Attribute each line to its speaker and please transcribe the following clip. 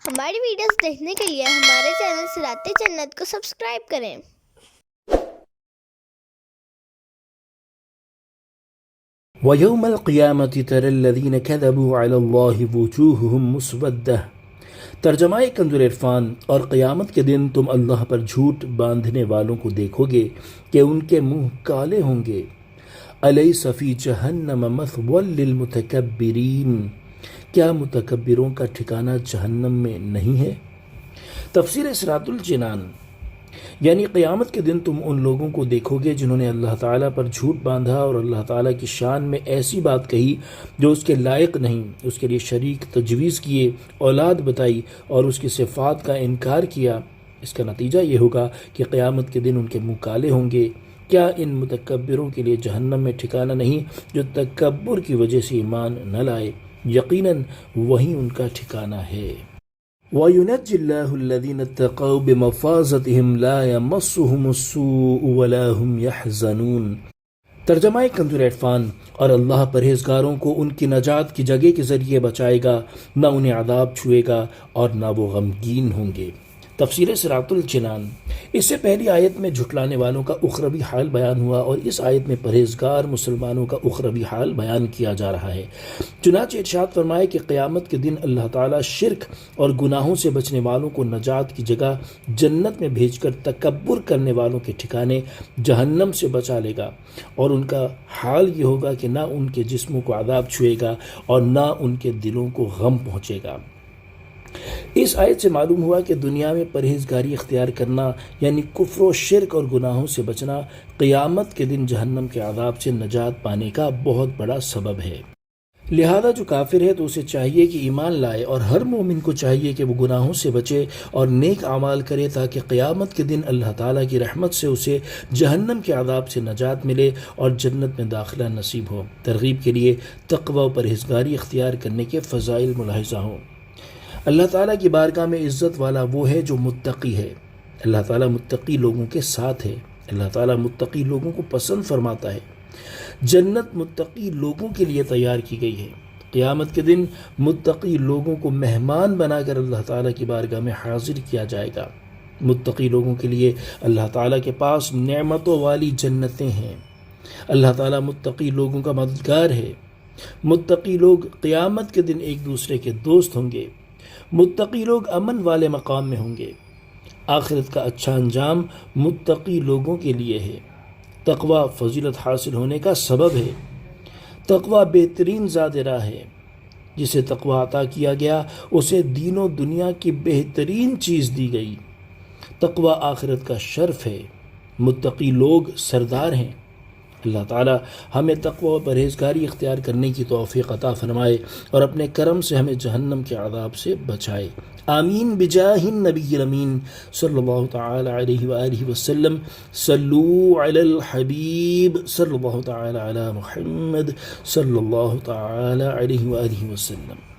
Speaker 1: ہماری ویڈیوز دیکھنے کے لیے ہمارے چینل صراط جنت کو سبسکرائب کریں۔
Speaker 2: وَيَوْمَ الْقِيَامَةِ تَرَى الَّذِينَ كَذَبُوا عَلَى اللَّهِ وُجُوهُهُمْ مُسْوَدَّةٌ۔ ترجمہ کنز عرفان۔ اور قیامت کے دن تم اللہ پر جھوٹ باندھنے والوں کو دیکھو گے کہ ان کے منہ کالے ہوں گے۔ أَلَيْسَ فِي جَهَنَّمَ مَثْوًى لِلْمُتَكَبِّرِينَ۔ کیا متکبروں کا ٹھکانہ جہنم میں نہیں ہے؟ تفسیر صراط الجنان۔ یعنی قیامت کے دن تم ان لوگوں کو دیکھو گے جنہوں نے اللہ تعالیٰ پر جھوٹ باندھا اور اللہ تعالیٰ کی شان میں ایسی بات کہی جو اس کے لائق نہیں، اس کے لیے شریک تجویز کیے، اولاد بتائی اور اس کی صفات کا انکار کیا۔ اس کا نتیجہ یہ ہوگا کہ قیامت کے دن ان کے منہ کالے ہوں گے۔ کیا ان متکبروں کے لیے جہنم میں ٹھکانہ نہیں جو تکبر کی وجہ سے ایمان نہ لائے؟ یقیناً وہی ان کا ٹھکانہ ہے۔ وَيُنَجِّي اللَّهُ الَّذِينَ اتَّقَوْا بِمَفَازَتِهِمْ لَا يَمَسُّهُمُ السُّوءُ وَلَا هُمْ يَحْزَنُونَ۔ ترجمہ کنز عرفان۔ اور اللہ پرہیزگاروں کو ان کی نجات کی جگہ کے ذریعے بچائے گا، نہ انہیں عذاب چھوئے گا اور نہ وہ غمگین ہوں گے۔ تفسیر صراط الجنان۔ اس سے پہلی آیت میں جھٹلانے والوں کا اخروی حال بیان ہوا اور اس آیت میں پرہیزگار مسلمانوں کا اخروی حال بیان کیا جا رہا ہے۔ چنانچہ ارشاد فرمائے کہ قیامت کے دن اللہ تعالیٰ شرک اور گناہوں سے بچنے والوں کو نجات کی جگہ جنت میں بھیج کر تکبر کرنے والوں کے ٹھکانے جہنم سے بچا لے گا، اور ان کا حال یہ ہوگا کہ نہ ان کے جسموں کو عذاب چھوئے گا اور نہ ان کے دلوں کو غم پہنچے گا۔ اس آیت سے معلوم ہوا کہ دنیا میں پرہیزگاری اختیار کرنا یعنی کفر و شرک اور گناہوں سے بچنا قیامت کے دن جہنم کے عذاب سے نجات پانے کا بہت بڑا سبب ہے۔ لہذا جو کافر ہے تو اسے چاہیے کہ ایمان لائے، اور ہر مومن کو چاہیے کہ وہ گناہوں سے بچے اور نیک اعمال کرے تاکہ قیامت کے دن اللہ تعالیٰ کی رحمت سے اسے جہنم کے عذاب سے نجات ملے اور جنت میں داخلہ نصیب ہو۔ ترغیب کے لیے تقوی و پرہیزگاری اختیار کرنے کے فضائل ملاحظہ ہوں۔ اللہ تعالیٰ کی بارگاہ میں عزت والا وہ ہے جو متقی ہے۔ اللہ تعالیٰ متقی لوگوں کے ساتھ ہے۔ اللہ تعالیٰ متقی لوگوں کو پسند فرماتا ہے۔ جنت متقی لوگوں کے لیے تیار کی گئی ہے۔ قیامت کے دن متقی لوگوں کو مہمان بنا کر اللہ تعالیٰ کی بارگاہ میں حاضر کیا جائے گا۔ متقی لوگوں کے لیے اللہ تعالیٰ کے پاس نعمتوں والی جنتیں ہیں۔ اللہ تعالیٰ متقی لوگوں کا مددگار ہے۔ متقی لوگ قیامت کے دن ایک دوسرے کے دوست ہوں گے۔ متقی لوگ امن والے مقام میں ہوں گے۔ آخرت کا اچھا انجام متقی لوگوں کے لیے ہے۔ تقوی فضیلت حاصل ہونے کا سبب ہے۔ تقوی بہترین زاد راہ ہے۔ جسے تقوی عطا کیا گیا اسے دین و دنیا کی بہترین چیز دی گئی۔ تقوی آخرت کا شرف ہے۔ متقی لوگ سردار ہیں۔ اللہ تعالی ہمیں تقوی و پرہیزگاری اختیار کرنے کی توفیق عطا فرمائے اور اپنے کرم سے ہمیں جہنم کے عذاب سے بچائے۔ آمین بجاہ النبی الامین صلی اللہ تعالی علیہ وآلہ وسلم۔ صلو علی الحبیب صلی اللہ تعالی علی محمد صلی اللہ تعالی علیہ وآلہ وسلم۔